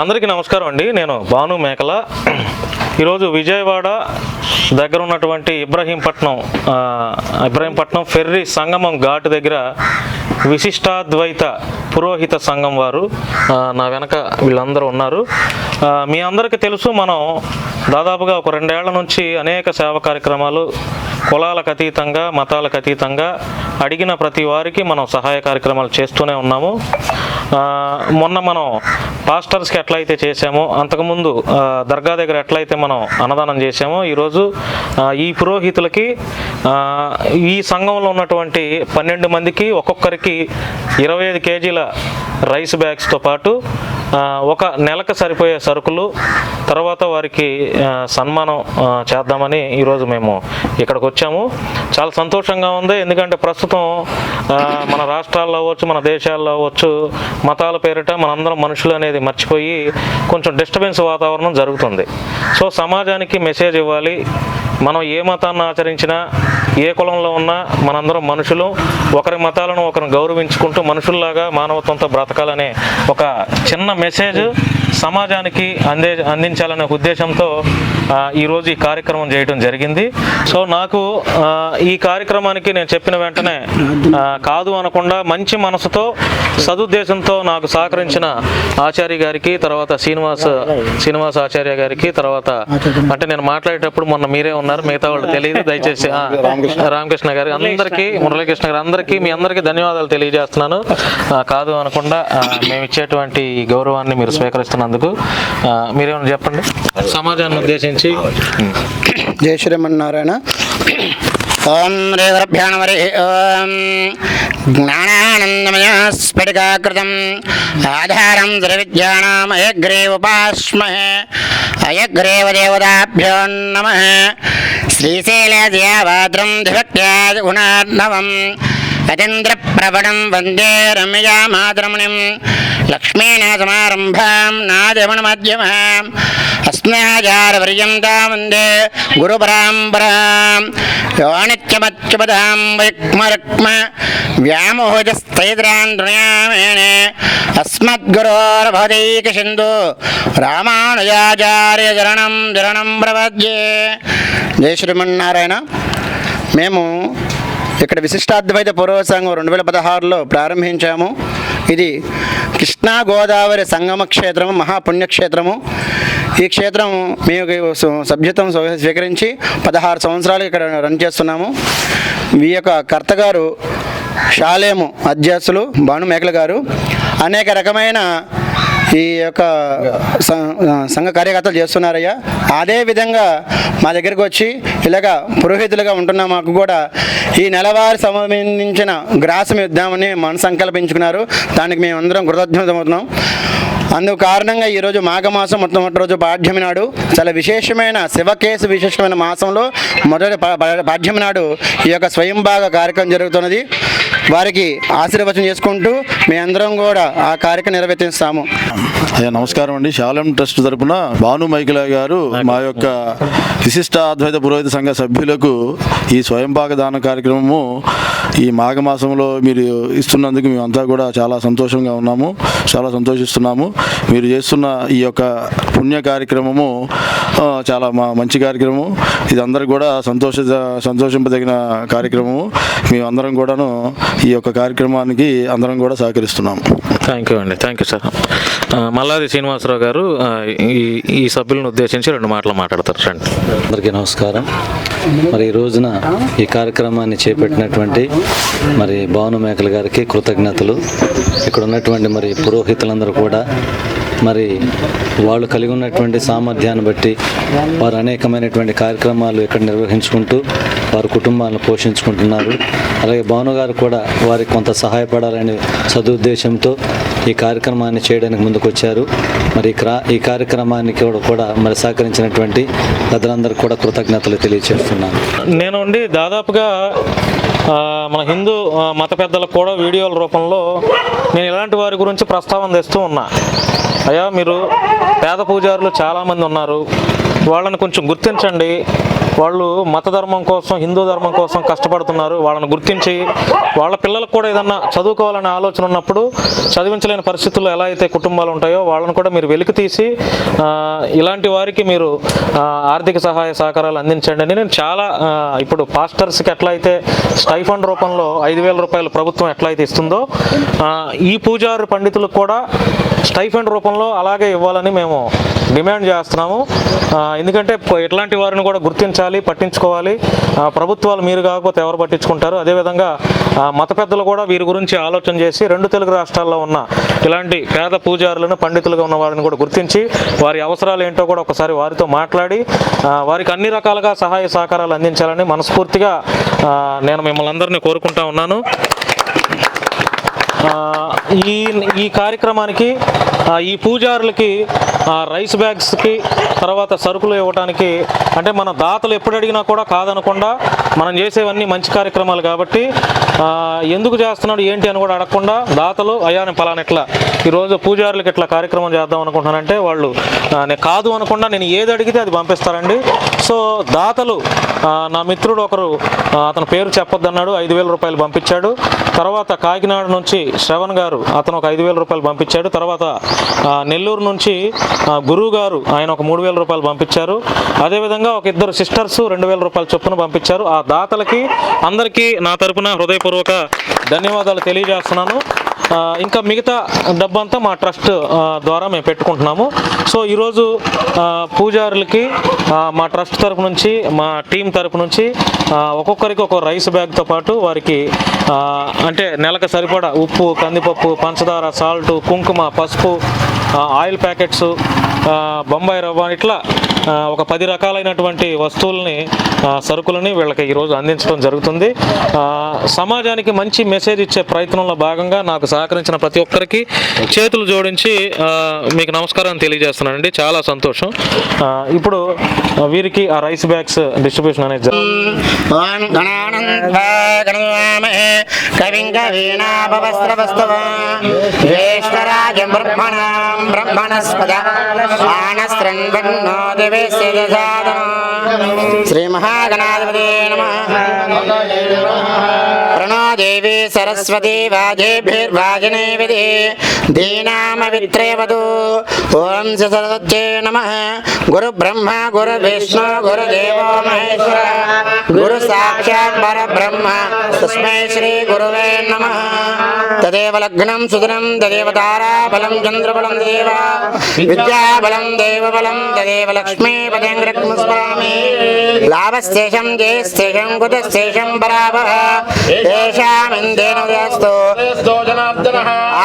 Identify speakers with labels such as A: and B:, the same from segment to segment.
A: అందరికీ నమస్కారం అండి. నేను భాను మేకల. ఈరోజు విజయవాడ దగ్గర ఉన్నటువంటి ఇబ్రహీంపట్నం ఫెర్రీ సంగమం ఘాట్ దగ్గర విశిష్టాద్వైత పురోహిత సంఘం వారు నా వెనక వీళ్ళందరూ ఉన్నారు. మీ అందరికీ తెలుసు, మనం దాదాపుగా ఒక 2 ఏళ్ల నుంచి అనేక సేవా కార్యక్రమాలు కులాలకు అతీతంగా మతాలకు అతీతంగా అడిగిన ప్రతి వారికి మనం సహాయ కార్యక్రమాలు చేస్తూనే ఉన్నాము. మొన్న మనం పాస్టర్స్కి ఎట్లయితే చేసామో, అంతకుముందు దర్గా దగ్గర ఎట్లయితే మనం అన్నదానం చేసామో, ఈరోజు ఈ పురోహితులకి ఈ సంఘంలో ఉన్నటువంటి 12 మందికి ఒక్కొక్కరికి 25 కేజీల రైస్ బ్యాగ్స్తో పాటు ఒక నెలకు సరిపోయే సరుకులు, తర్వాత వారికి సన్మానం చేద్దామని ఈరోజు మేము ఇక్కడికి వచ్చాము. చాలా సంతోషంగా ఉంది. ఎందుకంటే ప్రస్తుతం మన రాష్ట్రాల్లో అవ్వచ్చు, మన దేశాల్లో అవ్వచ్చు, మతాల పేరిట మనందరం మనుషులు అనేది మర్చిపోయి కొంచెం డిస్టర్బెన్స్ వాతావరణం జరుగుతుంది. సో సమాజానికి మెసేజ్ ఇవ్వాలి. మనం ఏ మతాన్ని ఆచరించినా, ఏ కులంలో ఉన్నా మనందరం మనుషులు, ఒకరి మతాలను ఒకరిని గౌరవించుకుంటూ మనుషుల్లాగా మానవత్వంతో బ్రతకాలనే ఒక చిన్న మెసేజ్ సమాజానికి అందించాలనే ఉద్దేశంతో ఈరోజు ఈ కార్యక్రమం చేయడం జరిగింది. సో నాకు ఈ కార్యక్రమానికి నేను చెప్పిన వెంటనే కాదు అనకుండా మంచి మనసుతో సదుద్దేశంతో నాకు సహకరించిన ఆచార్య గారికి, తర్వాత శ్రీనివాస్ ఆచార్య గారికి, తర్వాత అంటే నేను మాట్లాడేటప్పుడు మొన్న మీరే ఉన్నారు, మిగతా వాళ్ళు తెలియదు, దయచేసి రామకృష్ణ గారి అందరికీ, మురళీకృష్ణ గారు అందరికీ, మీ అందరికీ ధన్యవాదాలు తెలియజేస్తున్నాను. కాదు అనకుండా మేము ఇచ్చేటువంటి ఈ గౌరవాన్ని మీరు స్వీకరిస్తున్నందుకు. మీరేమన్నా చెప్పండి సమాజాన్ని ఉద్దేశించి.
B: జై శ్రీమన్నారాయణ. ఓం శ్రీ గురుభ్యో నమః. ఓం జ్ఞానానందమయ స్ఫటికాకృతం ఆధారం త్రివిద్యానాం హయగ్రీవోపాస్మహే. హయగ్రీవ దేవతాభ్యో నమః. శ్రీశైలదేవాద్రం ధిభక్త్యాది గుణార్ణవం అతీంద్ర ప్రవణం వందే రమ్యా మాతరమణిం. లక్ష్మీనాథసమారంభాం నాదమణమధ్యమాం అస్మదాచార్యపర్యంతాం వందే గురుపరాంపరాం. యోనిత్యమచ్యుపదాం వైక్మరుక్మ వ్యామోహజస్థైత్రాన్యామేనే అస్మద్గురోర్భవదైకసింధు రామానుజాచార్య చరణం చరణం ప్రపద్యే. జై శ్రీమన్నారాయణ. మేము ఇక్కడ విశిష్టాద్వైత పురోహిత సంఘం 2016లో ప్రారంభించాము. ఇది కృష్ణా గోదావరి సంగమ క్షేత్రము, మహాపుణ్యక్షేత్రము. ఈ క్షేత్రం మేము సభ్యత్వం స్వీకరించి 16 సంవత్సరాలు ఇక్కడ రన్ చేస్తున్నాము. ఈ యొక్క కర్త గారు షాలేము అధ్యక్షులు భాను మేకల గారు అనేక రకమైన ఈ యొక్క సంఘ కార్యకర్తలు చేస్తున్నారయ్యా. అదేవిధంగా మా దగ్గరికి వచ్చి ఇలాగ పురోహితులుగా ఉంటున్న మాకు కూడా ఈ నెలవారీ సంబంధించిన గ్రాసం ఇద్దామని మన సంకల్పించుకున్నారు. దానికి మేము అందరం కృతజ్ఞతమవుతున్నాం. అందుకు కారణంగా ఈరోజు మాఘమాసం మొట్టమొదటి రోజు పాడ్యమి నాడు, చాలా విశేషమైన శివకేశ విశేషమైన మాసంలో మొదటి పాడ్యమి నాడు ఈ యొక్క స్వయంభాగ కార్యక్రమం జరుగుతున్నది. వారికి ఆశీర్వచనం చేసుకుంటూ మేమందరం కూడా ఆ కార్యక్రమం నిర్వర్తిస్తాము.
C: నమస్కారం అండి. శాలం ట్రస్ట్ తరపున భాను మేకల గారు మా యొక్క విశిష్ట అద్వైత పురోహిత సంఘ సభ్యులకు ఈ స్వయంపాక దాన కార్యక్రమము ఈ మాఘమాసంలో మీరు ఇస్తున్నందుకు మేమంతా కూడా చాలా సంతోషంగా ఉన్నాము, చాలా సంతోషిస్తున్నాము. మీరు చేస్తున్న ఈ యొక్క పుణ్య కార్యక్రమము చాలా మంచి కార్యక్రమం. ఇది అందరికి కూడా సంతోషింపదగిన కార్యక్రమము. మేమందరం కూడాను ఈ యొక్క కార్యక్రమానికి అందరం కూడా సహకరిస్తున్నాము.
A: థ్యాంక్ యూ అండి. Thank you sir. Malladi Srinivasarao గారు ఈ సభ్యులను ఉద్దేశించి 2 మాటలు మాట్లాడతారు. రండి.
D: అందరికీ నమస్కారం. మరి ఈ రోజున ఈ కార్యక్రమాన్ని చేపట్టినటువంటి మరి భాను మేకల గారికి కృతజ్ఞతలు. ఇక్కడ ఉన్నటువంటి మరి పురోహితులందరూ కూడా మరి వాళ్ళు కలిగి ఉన్నటువంటి సామర్థ్యాన్ని బట్టి వారు అనేకమైనటువంటి కార్యక్రమాలు ఇక్కడ నిర్వహించుకుంటూ వారి కుటుంబాలను పోషించుకుంటున్నారు. అలాగే భాను గారు కూడా వారికి కొంత సహాయపడాలనే సదుద్దేశంతో ఈ కార్యక్రమాన్ని చేయడానికి ముందుకు వచ్చారు. మరి ఈ కార్యక్రమానికి కూడా మరి సహకరించినటువంటి పెద్దలందరికీ కూడా కృతజ్ఞతలు తెలియజేస్తున్నాను.
A: నేను దాదాపుగా మన హిందూ మత పెద్దలకు కూడా వీడియోల రూపంలో నేను ఇలాంటి వారి గురించి ప్రస్తావన తెస్తూ ఉన్నా. అయ్యా, మీరు పేద పూజారులు చాలామంది ఉన్నారు, వాళ్ళని కొంచెం గుర్తించండి. వాళ్ళు మత ధర్మం కోసం, హిందూ ధర్మం కోసం కష్టపడుతున్నారు. వాళ్ళని గుర్తించి వాళ్ళ పిల్లలకు కూడా ఏదన్నా చదువుకోవాలనే ఆలోచన ఉన్నప్పుడు చదివించలేని పరిస్థితుల్లో ఎలా అయితే కుటుంబాలు ఉంటాయో వాళ్ళని కూడా మీరు వెలికి తీసి ఇలాంటి వారికి మీరు ఆర్థిక సహాయ సహకారాలు అందించండి అని నేను చాలా ఇప్పుడు పాస్టర్స్కి ఎట్లా అయితే స్టైఫండ్ రూపంలో 5,000 రూపాయలు ప్రభుత్వం ఎట్లా అయితే ఇస్తుందో ఈ పూజారి పండితులకు కూడా స్టైఫండ్ రూపంలో అలాగే ఇవ్వాలని మేము డిమాండ్ చేస్తున్నాము. ఎందుకంటే ఇట్లాంటి వారిని కూడా గుర్తించాలి, పట్టించుకోవాలి. ప్రభుత్వాలు మీరు కాకపోతే ఎవరు పట్టించుకుంటారు? అదేవిధంగా మత పెద్దలు కూడా వీరి గురించి ఆలోచన చేసి 2 తెలుగు రాష్ట్రాల్లో ఉన్న ఇలాంటి పేద పూజారులను, పండితులుగా ఉన్న వారిని కూడా గుర్తించి వారి అవసరాలు ఏంటో కూడా ఒకసారి వారితో మాట్లాడి వారికి అన్ని రకాలుగా సహాయ సహకారాలు అందించాలని మనస్ఫూర్తిగా నేను మిమ్మల్ని అందరినీ కోరుకుంటా ఉన్నాను. ఈ కార్యక్రమానికి ఈ పూజారులకి రైస్ బ్యాగ్స్కి తర్వాత సరుకులు ఇవ్వడానికి అంటే మన దాతలు ఎప్పుడు అడిగినా కూడా కాదనకుండా మనం చేసేవన్నీ మంచి కార్యక్రమాలు కాబట్టి ఎందుకు చేస్తున్నాడు ఏంటి అని కూడా అడగకుండా దాతలు అయ్యా నేను పలానా ఇట్లా ఈరోజు పూజారులకి ఇట్లా కార్యక్రమం చేద్దాం అనుకుంటున్నానంటే వాళ్ళు నేను కాదు అనకుండా నేను ఏది అడిగితే అది పంపిస్తారండి. సో దాతలు నా మిత్రుడు ఒకరు అతని పేరు చెప్పొద్దన్నాడు, 5,000 రూపాయలు పంపించాడు. తర్వాత కాకినాడ నుంచి శ్రవణ్ గారు అతను ఒక 5,000 రూపాయలు పంపించాడు. తర్వాత నెల్లూరు నుంచి గురువు గారు ఆయన ఒక 3,000 రూపాయలు పంపించారు. అదేవిధంగా ఒక 2 సిస్టర్స్ 2,000 రూపాయల చొప్పున పంపించారు. ఆ దాతలకి అందరికీ నా తరపున హృదయపూర్వక ధన్యవాదాలు తెలియజేస్తున్నాను. ఇంకా మిగతా డబ్బంతా మా ట్రస్ట్ ద్వారా మేము పెట్టుకుంటున్నాము. సో ఈరోజు పూజారులకి మా ట్రస్ట్ తరపు నుంచి, మా టీం తరపు నుంచి ఒక్కొక్కరికి ఒక రైస్ బ్యాగ్తో పాటు వారికి అంటే నెలకు సరిపడా ఉప్పు, కందిపప్పు, పంచదార, సాల్ట్, కుంకుమ, పసుపు, ఆయిల్ ప్యాకెట్స్, బొంబాయి రవ్వ ఇట్లా ఒక 10 రకాలైనటువంటి వస్తువుల్ని, సరుకులని వీళ్ళకి ఈరోజు అందించడం జరుగుతుంది. సమాజానికి మంచి మెసేజ్ ఇచ్చే ప్రయత్నంలో భాగంగా నాకు సహకరించిన ప్రతి ఒక్కరికి చేతులు జోడించి మీకు నమస్కారం తెలియజేస్తున్నానండి. చాలా సంతోషం. ఇప్పుడు వీరికి ఆ రైస్ బ్యాగ్స్ డిస్ట్రిబ్యూషన్ అనేది
B: శ్రీ మహాగణాధిపతే నమః. ప్రణో దేవి సరస్వతి వాజేభిర్వాజనే విధి దీనామవిత్రేవదు. ఓం సరస్వత్యై నమః. గురు బ్రహ్మ గురు విష్ణు గురుదేవో మహేశ్వర గురు సాక్షాత్ పరబ్రహ్మ తస్మై శ్రీ గురువే నమః. తదేవ లగ్నం సుదినం తదేవ తారాబలం చంద్రబలం తదేవ విద్యాబలం దేవబలం తదేవ లక్ష్మీపతిం స్మరామి. లాభస్తేషం జయస్తేషం కుతస్తేషం పరాభవ తేషామిందేనస్తు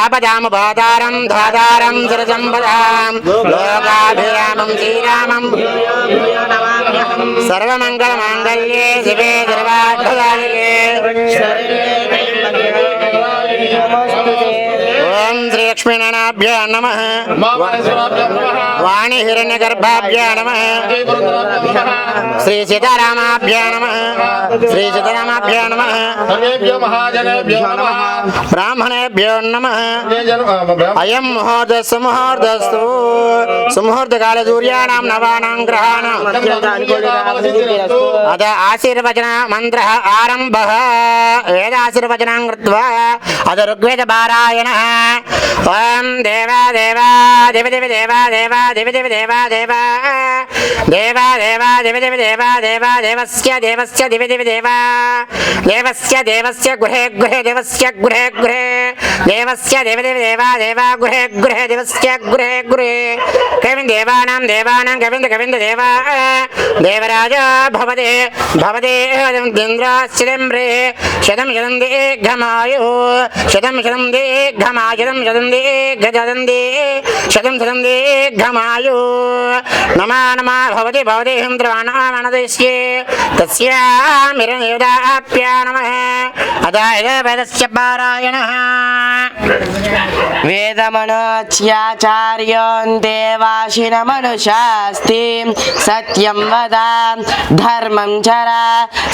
B: ఆపదాముపాతారం ధాతారం సరసంపదాం లోకాభిరామం శ్రీరామం. సర్వమంగళమాంగళ్యే శివే సర్వార్థదాయకే. ఓం శ్రీ లక్ష్మీనారాయణాభ్యో నమః. వాణి హిరణ్యగర్భాభ్యో నమః. శ్రీ సీతారామాభ్యో నమః. శ్రీ సీతారామాభ్యో నమః. బ్రాహ్మణేభ్యో నమః. అయం ముహూర్తస్సు ముహూర్తస్తు సుముహూర్తకాల సూర్యాణం నవానాం గ్రహాణం అద ఆశీర్వచన మంత్ర ఆరంభ. వేదాశీర్వచనం కృత్వా అద ఋగ్వేద పారాయణః. ఓం దేవా దేవా దేవ దేవ దేవా దేవా దేవ దేవ దేవా దేవా దేవా దేవా దేవ దేవ దేవా దేవా దేవస్య దేవస్య దేవ దేవ దేవా దేవస్య దేవస్య గృహే గృహే దేవస్య గృహే గృహే దేవస్య దేవ దేవ దేవా దేవా గృహే గృహే దేవస్య గృహే గృహే. కవింద దేవానాం దేవానాం కవింద కవింద దేవా దేవరాజ భవదే భవదే ఇంద్రాశ్చిదంబ్రే శతం శతం దీర్ఘమాయు శతం శతం దీర్ఘమాయు శతం శతం దీర్ఘమాయు. నమా నమా భవతి భవతి ఇంద్రవాణమనదిశ్యే తస్యామిరనిదాప్యా నమః. అదాయ వేదస్య పారాయణః.
E: వేదమనోచ్యాచార్యోన్ దేవాశ केचिन मनुष्यास्ति सत्यं वद धर्मं चर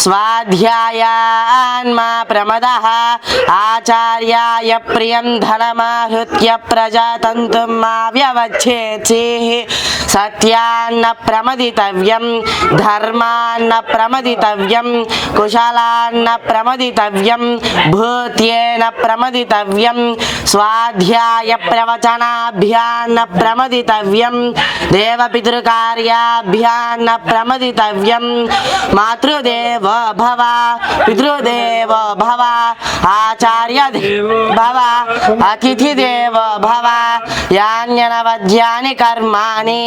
E: स्वाध्यायान्मा प्रमदः आचार्याय प्रियं धनमाहृत्य प्रजातन्तुं मा व्यवच्छेत्सिः सत्यान्न प्रमदितव्यं धर्मान्न प्रमदितव्यं कुशलान्न प्रमदितव्यं भूत्येन प्रमदितव्यं स्वाध्याय प्रवचनाभ्यान्न प्रमदितव्यं देवपितृकार्याभ्यान्न प्रमदितव्यं मातृदेवो भव पितृदेवो भव आचार्य भव अतिथिदेवो भव यान्यनवद्यानि कर्माणि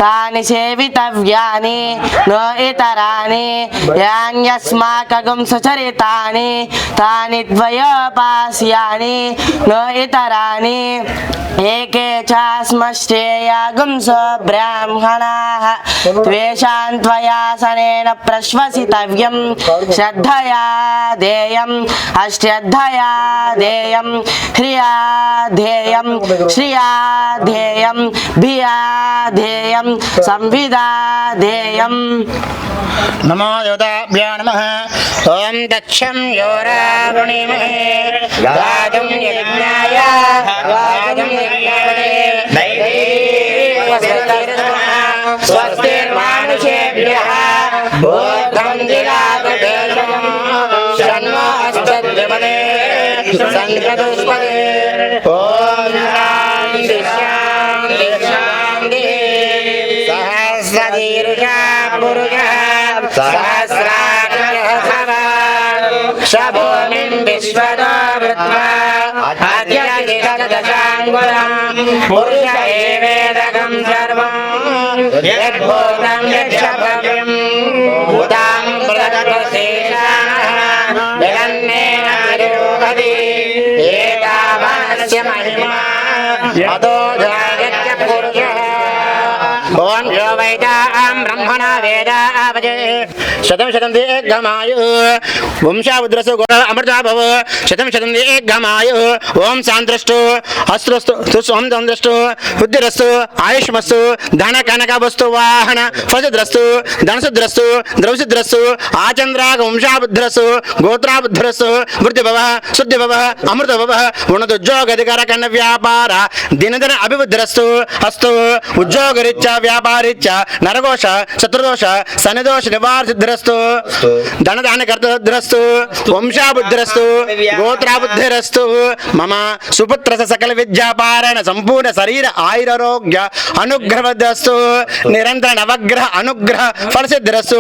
E: तानि सेवितव्यानि न इतराणि यान्यस्माकं सुचरितानि तानि द्वयोपास्यानि न इतराणि एके चास्मश्रेयागुंसो ब्राह्मणाः त्वेषां त्वयासनेन प्रश्वसितव्यं श्रद्धया देयम् अश्रद्धया देयं ह्रिया देयं श्रिया देयं भिया देयं संविदा देयम्
B: नमो योदाभ्यो नमः ॐ दक्षं योरावणिमहे गातुं यज्ञाय गातुं यज्ञाय स्वस्तिर्मानुषेभ्यः भूतं दिगातुदेशं शन्नो अस्तद्विपदे सङ्कतुष्पदे ॐ शान्ति शान्ति शान्तिः सहस्रदीर्घा पुरुषः सहस्राक्षरः शभूमिं विश्वतो वृत्वा अद्यदिदशदशाङ्गुलं पुरुष एवेदकं सर्वं यद्भूतं यच्छभव्यं भूतां प्रदशेषाः जगन्नेन विरोहति एतावानस्य महिमा अतो जायस्य पुरुषः ॐ यो वैदां ब्रह्मणा वेदावजे शतं शतं दीर्घमायुः वंशावद्रसो अमृता भव शतं शतं दीर्घमायुः ॐ शान्त्रस्तु अस्त्रस्तु तुस्वं दन्द्रस्तु बुद्धिरस्तु आयुष्मस्तु धनकनकवस्तु वाहन फलद्रस्तु धनसुद्रस्तु द्रवसिद्रस्तु आचन्द्राग वंशाबुद्धिरस्तु गोत्राबुद्धिरस्तु वृद्धिभवः शुद्धिभवः अमृतभवः उन्नतोद्योगाधिकारकर्ण व्यापार दिनदिन अभिवृद्धिरस्तु अस्तु उद्योगरीत्या व्यापारीत्या नरघोष शत्रुदोष शनिदोष निवारसिद्धिरस्तु धनदानकर्तृद्धिरस्तु वंशाबुद्धिरस्तु गोत्राबुद्धिरस्तु मम सुपुत्र सकल विद्यापारण संपूर्ण शरीर आयुरारोग्य अनुग्रहवद्रस्तु निरंतर नवग्रह अनुग्रह फलसिद्धिरस्तु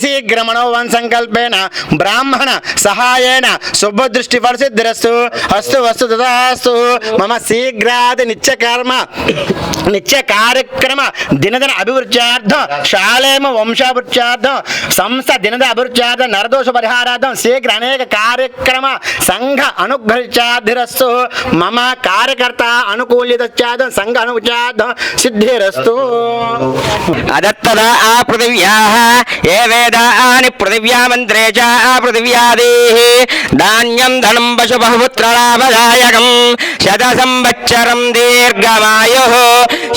B: शीघ्र मनोवन संकल्पेन ब्राह्मण सहायेन शुभदृष्टि फलसिद्धिरस्तु अस्तु वस्तु तथास्तु मम शीघ्रादि नित्य कार्यक्रम दिनदिन अभिवृद्ध्यार्थं शालेम वंशाभिवृद्ध्यार्थं संस्था दिनदिन अभिवृद्ध्यार्थं नरदोष परिहारार्थं शीघ्र अनेक कार्यक्रम संघ अनुग्रहित्याधिरस्तु मम कार्यकर्ता अनुकूलितश्चार्थं संघ अनुग्रहार्थं सिद्धिरस्तु
F: अदत्तदा पृथिव्याः ये वेदानि पृथिव्यामन्त्रे च पृथिव्यादेः धान्यं धनं पशुबहुपुत्रलाभदायकं शतसंवत्सरं दीर्घमायुः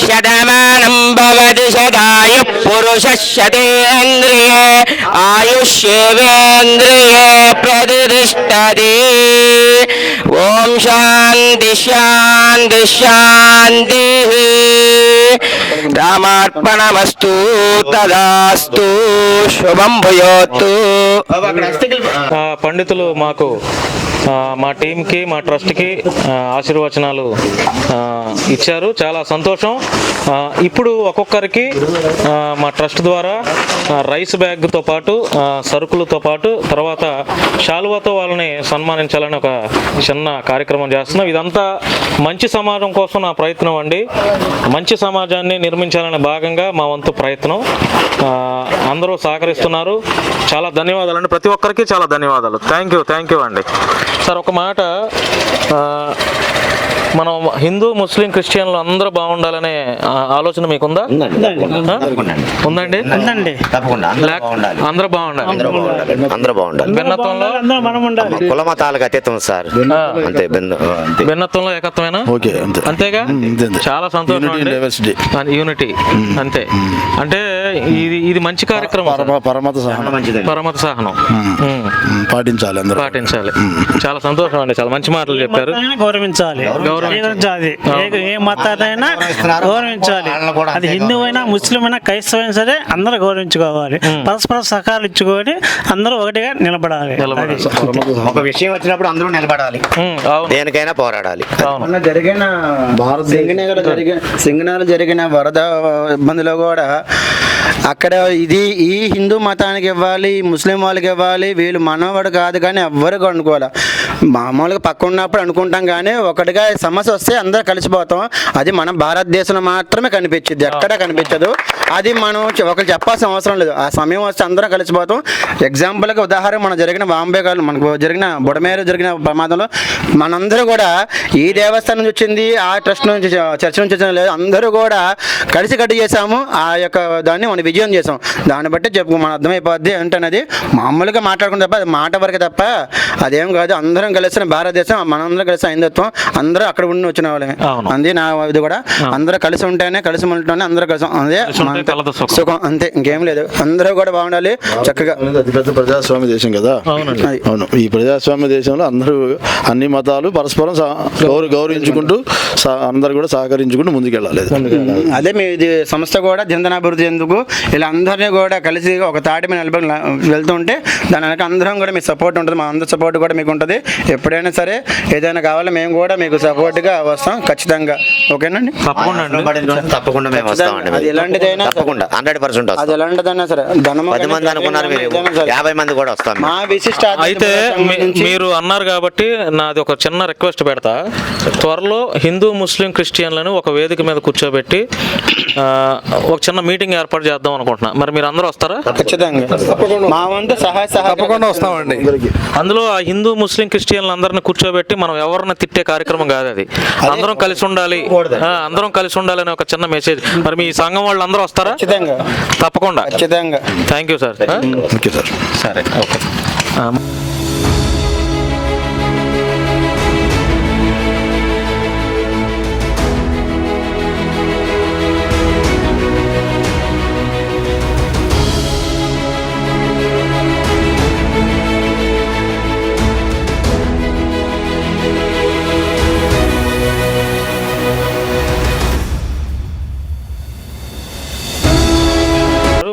F: शतमानं भवति शतायुः पुरुषः शतेन्द्रिये आयुष्येवेन्द्रिये प्रतिष्ठति ॐ शान्ति शान्ति शान्तिः रामार्पणमस्तु तदास्तु శుభం భూయోత్తు.
A: పండితులు మాకు మా టీంకి మా ట్రస్ట్కి ఆశీర్వచనాలు ఇచ్చారు. చాలా సంతోషం. ఇప్పుడు ఒక్కొక్కరికి మా ట్రస్ట్ ద్వారా రైస్ బ్యాగ్తో పాటు సరుకులతో పాటు తర్వాత శాలువాతో వాళ్ళని సన్మానించాలని ఒక చిన్న కార్యక్రమం చేస్తున్నాం. ఇదంతా మంచి సమాజం కోసం నా ప్రయత్నం అండి. మంచి సమాజాన్ని నిర్మించాలనే భాగంగా మా వంతు ప్రయత్నం. అందరూ సహకరిస్తున్నారు. చాలా ధన్యవాదాలు అండి. ప్రతి ఒక్కరికి చాలా ధన్యవాదాలు. థ్యాంక్ యూ అండి. సార్ ఒక మాట, మనం హిందూ ముస్లిం క్రిస్టియన్లు అందరూ బాగుండాలనే ఆలోచన మీకుందా? ఉందండి.
G: తప్పకుండా
A: అందరూ బాగుండాలి.
G: అందరూ బాగుండాలి.
A: భిన్నత్వంలో
G: కుల మతాలకు అతీతం సార్. అంతే
A: భిన్నత్వంలో ఏకత్వమేనా?
C: ఓకే అంతే.
A: అంతేగా? చాలా సంతోషం అండి.
C: డైవర్సిటీ,
A: యూనిటీ అంతే. అంటే ఇది మంచి కార్యక్రమం.
C: పరమత సహనం
A: పరమత సహనం
C: పాటించాలి, అందరూ
A: పాటించాలి. చాలా సంతోషం అండి, చాలా మంచి మాటలు చెప్పారు.
H: గౌరవించాలి. ఏ మతాన్నైనా గౌరవించాలి. అది హిందూ అయినా ముస్లిం అయినా క్రైస్తవ అయినా సరే అందరూ గౌరవించుకోవాలి. పరస్పర సహకారాలు ఇచ్చుకొని అందరూ ఒకటిగా నిలబడాలి.
G: ఒక విషయం వచ్చినప్పుడు అందరూ నిలబడాలి, దేనికైనా పోరాడాలి.
B: జరిగిన సింగనగర్ జరిగిన వరద ఇబ్బందిలో కూడా అక్కడ ఈ హిందూ మతానికి ఇవ్వాలి, ముస్లిం వాళ్ళకి ఇవ్వాలి, వీళ్ళు మనవాడు కాదు కానీ ఎవ్వరు అనుకోవాలి. మామూలుగా పక్క ఉన్నప్పుడు అనుకుంటాం కానీ ఒకటిగా సమస్య వస్తే అందరూ కలిసిపోతాం. అది మన భారతదేశంలో మాత్రమే కనిపించింది, ఎక్కడ కనిపించదు. అది మనం ఒకరు చెప్పాల్సిన అవసరం లేదు. ఆ సమయం వస్తే అందరం కలిసిపోతాం. ఎగ్జాంపుల్గా ఉదాహరణ మనం జరిగిన బాంబే కాలం, మనకు జరిగిన బుడమేరు జరిగిన ప్రమాదంలో మనందరూ కూడా ఈ దేవస్థానం నుంచి వచ్చింది, ఆ ట్రస్ట్ నుంచి, చర్చ నుంచి వచ్చిన లేదు, అందరూ కూడా కలిసి కట్టు చేసాము. ఆ యొక్క దాన్ని మనం విజయం చేసాం. దాన్ని బట్టి మన అర్థమైపోద్ది ఏంటనేది. మామూలుగా మాట్లాడుకుని తప్ప అది మాట వరకు తప్ప అదేం కాదు. అందరం కలిసిన భారతదేశం, మనందరం కలిసి హైందత్వం, అందరూ అక్కడ ఉండి వచ్చిన వాళ్ళమే. అంతే నా ఇది కూడా. అందరూ కలిసి ఉంటేనే, కలిసి ఉంటేనే అందరూ కలిసి, అదే సుఖం, అంతే, ఇంకేం లేదు. అందరూ కూడా బాగుండాలి చక్కగా.
C: అతిపెద్ద ప్రజాస్వామ్య దేశం కదా. అవును, ఈ ప్రజాస్వామ్య దేశంలో అందరూ అన్ని మతాలు పరస్పరం గౌరవించుకుంటూ అందరూ కూడా సహకరించుకుంటూ ముందుకెళ్ళాలి.
B: అదే మీ ఇది సంస్థ కూడా జనధనాభివృద్ధి ఎందుకు ఇలా అందరినీ కూడా కలిసి ఒక తాటి మీద నిలబడి వెళ్తుంటే దాని వెనక అందరం కూడా మీ సపోర్ట్ ఉంటుంది. మా అందరి సపోర్ట్ కూడా మీకు ఉంటుంది. ఎప్పుడైనా సరే ఏదైనా కావాలో మేము కూడా మీకు సపోర్ట్గా వస్తాం ఖచ్చితంగా. ఓకేనండి?
G: తప్పకుండా మేము వస్తామండి.
B: అది ఎలాంటిదైనా
G: తప్పకుండా 100%
B: అది ఎలాంటిదైనా సరే
G: 10 మంది అనుకున్నారు, 50 మంది కూడా వస్తాం.
B: మా విశిష్ట
A: అయితే మీరు అన్నారు కాబట్టి నాది ఒక చిన్న రిక్వెస్ట్ పెడతా. త్వరలో హిందూ ముస్లిం క్రిస్టియన్లను ఒక వేదిక మీద కూర్చోబెట్టి ఒక చిన్న మీటింగ్ ఏర్పాటు చేద్దాం అనుకుంటున్నా. మరి మీరు అందరూ వస్తారా?
B: ఖచ్చితంగా మా వంతు తప్పకుండా వస్తామండి.
A: అందులో ఆ హిందూ ముస్లిం క్రిస్టియన్లు అందరిని కూర్చోబెట్టి మనం ఎవరిని తిట్టే కార్యక్రమం కాదు అది. అందరం కలిసి ఉండాలి, అందరం కలిసి ఉండాలని ఒక చిన్న మెసేజ్. మరి మీ సంఘం వాళ్ళు అందరూ వస్తారా?
B: ఖచ్చితంగా,
A: తప్పకుండా.
B: ఖచ్చితంగా.
A: Thank you sir.
C: Okay sir.
A: సరే, ఓకే.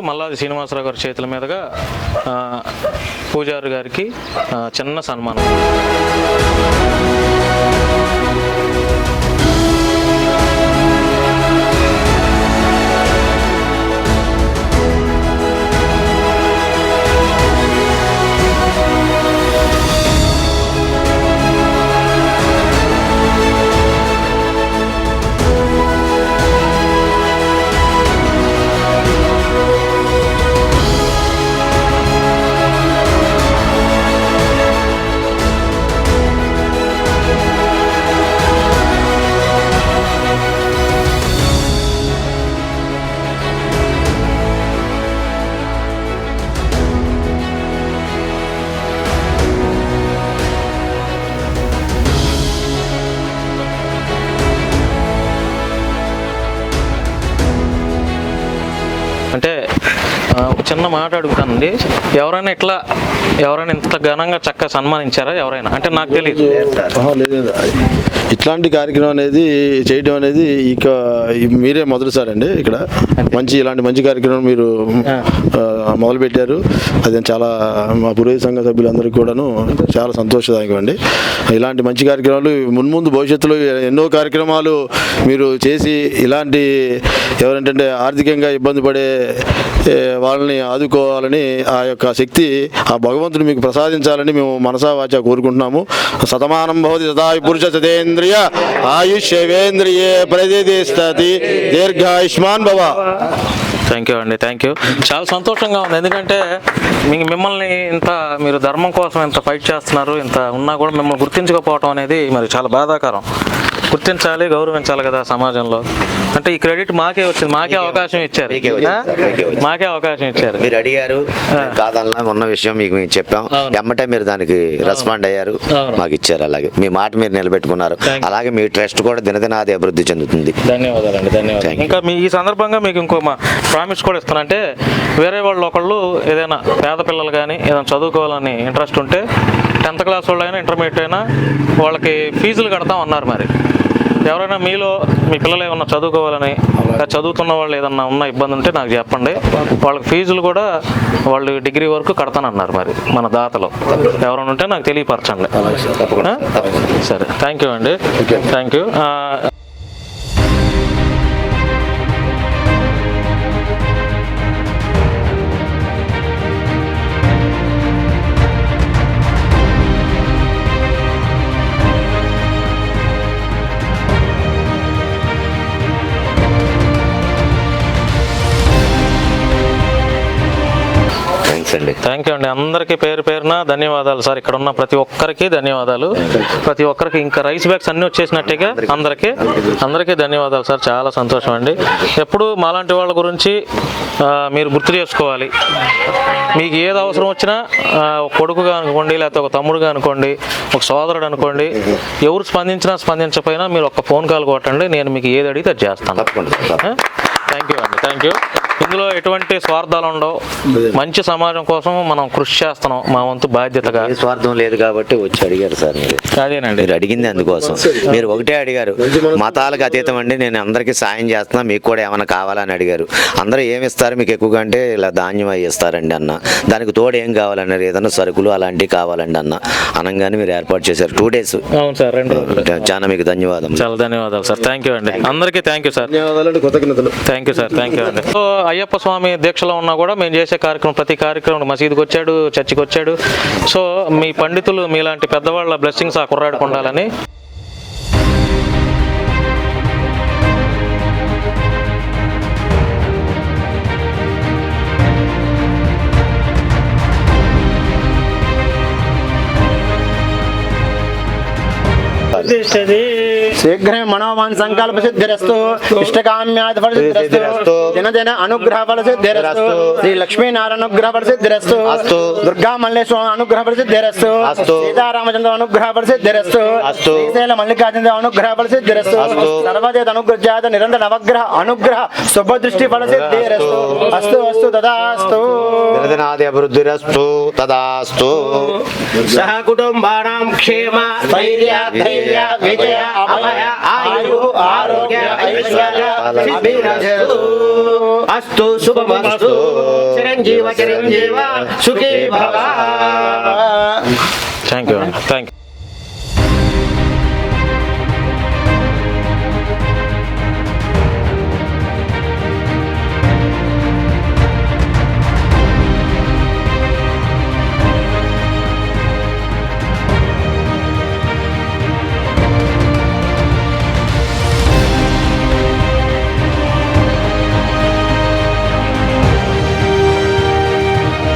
A: మల్లాది శ్రీనివాసరావు గారి చేతుల మీదుగా పూజారి గారికి చిన్న సన్మానం. అంటే చిన్న మాట అడుగుతానండి, ఎవరైనా ఇంత ఘనంగా చక్కగా సన్మానించారా ఎవరైనా? అంటే నాకు తెలియదు.
C: లేదు, ఇట్లాంటి కార్యక్రమం అనేది చేయడం అనేది ఇక మీరే మొదటిసారి అండి ఇక్కడ. ఇలాంటి మంచి కార్యక్రమం మీరు మొదలుపెట్టారు. అది చాలా మా పురోహిత సంఘ సభ్యులందరికీ కూడాను చాలా సంతోషదాయకం అండి. ఇలాంటి మంచి కార్యక్రమాలు మున్ముందు భవిష్యత్తులో ఎన్నో కార్యక్రమాలు మీరు చేసి ఇలాంటి ఎవరంటే ఆర్థికంగా ఇబ్బంది పడే వాళ్ళని ఆదుకోవాలని ఆ యొక్క శక్తి ఆ భగవంతుడు మీకు ప్రసాదించాలని మేము మనసా వాచా కోరుకుంటున్నాము. శతమానం భవతి తథాపి పురుష సతేంద్రియ ఆయుష్యేంద్రియే ప్రతిష్టతి దీర్ఘాయుష్మాన్ భవ.
A: థ్యాంక్ యూ అండి, థ్యాంక్ యూ. చాలా సంతోషంగా ఉంది. ఎందుకంటే మిమ్మల్ని మీరు ధర్మం కోసం ఇంత ఫైట్ చేస్తున్నారు, ఇంత ఉన్నా కూడా మిమ్మల్ని గుర్తించకపోవడం అనేది మరి చాలా బాధాకరం. గుర్తించాలి, గౌరవించాలి కదా సమాజంలో. అంటే ఈ క్రెడిట్ మాకే వచ్చింది, మాకే అవకాశం ఇచ్చారు, మాకే అవకాశం ఇచ్చారు.
G: మీరు అడిగారు కాదన్నా ఉన్న విషయం మీకు మేము చెప్పాం, ఎమ్మటే మీరు దానికి రెస్పాండ్ అయ్యారు, మాకు ఇచ్చారు. అలాగే మీ మాట మీరు నిలబెట్టుకున్నారు. అలాగే మీ ట్రస్ట్ కూడా దినదినాది అభివృద్ధి చెందుతుంది.
A: ధన్యవాదాలండి, ధన్యవాదాలు. ఇంకా ఈ సందర్భంగా మీకు ఇంకో మా ప్రామిస్ కూడా ఇస్తాను. అంటే వేరే వాళ్ళు ఒకళ్ళు ఏదైనా పేద పిల్లలు కానీ ఏదైనా చదువుకోవాలని ఇంట్రెస్ట్ ఉంటే 10th క్లాస్ వాళ్ళు అయినా ఇంటర్మీడియట్ అయినా వాళ్ళకి ఫీజులు కడతాం అన్నారు. మరి ఎవరైనా మీలో మీ పిల్లలు ఏమన్నా చదువుకోవాలని చదువుతున్న వాళ్ళు ఏదన్నా ఉన్న ఇబ్బంది ఉంటే నాకు చెప్పండి. వాళ్ళకి ఫీజులు కూడా వాళ్ళు డిగ్రీ వరకు కడతానన్నారు. మరి మన దాతలు ఎవరైనా ఉంటే నాకు తెలియపరచండి. సరే, థ్యాంక్ యూ అండి, థ్యాంక్ యూ. థ్యాంక్ యూ అండి. అందరికీ పేరు పేరున ధన్యవాదాలు సార్. ఇక్కడ ఉన్న ప్రతి ఒక్కరికి ధన్యవాదాలు. ప్రతి ఒక్కరికి ఇంకా రైస్ బ్యాగ్స్ అన్నీ వచ్చేసినట్టుగా అందరికీ ధన్యవాదాలు సార్. చాలా సంతోషం అండి. ఎప్పుడు మాలాంటి వాళ్ళ గురించి మీరు గుర్తు చేసుకోవాలి. మీకు ఏది అవసరం వచ్చినా ఒక కొడుకుగా అనుకోండి, లేకపోతే ఒక తమ్ముడుగా అనుకోండి, ఒక సోదరుడు అనుకోండి, ఎవరు స్పందించినా స్పందించకపోయినా మీరు ఒక ఫోన్ కాల్ కొట్టండి, నేను మీకు ఏది అడిగితే అది చేస్తాను. థ్యాంక్ యూ అండి, థ్యాంక్ యూ. ఇందులో ఎటువంటి స్వార్థాలు ఉండవు. మంచి సమాజం కోసం మనం కృషి చేస్తున్నాం, మా వంతు బాధ్యతగా.
G: స్వార్థం లేదు కాబట్టి వచ్చి అడిగారు సార్. మీరు
A: అదేనండి,
G: మీరు అడిగింది అందుకోసం. మీరు ఒకటే అడిగారు, మతాలకు అతీతం అండి, నేను అందరికీ సాయం చేస్తున్నా, మీకు కూడా ఏమైనా కావాలని అడిగారు. అందరూ ఏమి ఇస్తారు మీకు ఎక్కువగా అంటే ఇలా ధాన్యం అవి ఇస్తారండి అన్న. దానికి తోడు ఏం కావాలన్నారు, ఏదన్నా సరుకులు అలాంటివి కావాలండి అన్న అనగానే మీరు ఏర్పాటు చేశారు 2 days.
A: అవును సార్, 2 రోజులు.
G: చాలా మీకు ధన్యవాదాలు.
A: చాలా ధన్యవాదాలు సార్. థ్యాంక్ యూ అండి, అందరికీ thank you sir. Thank you sir, thank you అండి. సో అయ్యప్ప స్వామి దీక్షలో ఉన్నా కూడా మేము చేసే కార్యక్రమం, ప్రతి కార్యక్రమం మసీదుకి వచ్చాడు, చర్చికి వచ్చాడు. సో మీ పండితులు మీలాంటి పెద్దవాళ్ళ బ్లెస్సింగ్స్ ఆ కుర్రాడికి ఉండాలని.
B: శీఘ్రమే మనోవాన్ సంకల్ప సిద్ధిరస్తు, ఇష్టకామ్యాది ఫల సిద్ధిరస్తు, దినదిన అనుగ్రహ ఫల సిద్ధిరస్తు, శ్రీ లక్ష్మీనారాయణ అనుగ్రహ ఫల సిద్ధిరస్తు, దుర్గా మల్లేశ్వర అనుగ్రహ ఫల సిద్ధిరస్తు, సీతారామచంద్ర అనుగ్రహ ఫల సిద్ధిరస్తు, శ్రీశైల మల్లికార్జున అనుగ్రహ ఫల సిద్ధిరస్తు, సర్వదేత అనుగ్రహ నిరంతర నవగ్రహ అనుగ్రహ శుభదృష్టి ఫల సిద్ధిరస్తు. అస్తు అస్తు తదాస్తు.
G: దినదినాది అభివృద్ధిరస్తు తదాస్తు.
F: సహ కుటుంబానాం క్షేమ
B: ధైర్య ధైర్య విజయ అభయ ఆయు ఆరోగ్య ఐశ్వర్య అభివృద్ధి
F: అస్తు శుభమస్తు. చిరంజీవ చిరంజీవ సుఖీ భవ.
A: థ్యాంక్ యూ అండి, థ్యాంక్ యూ.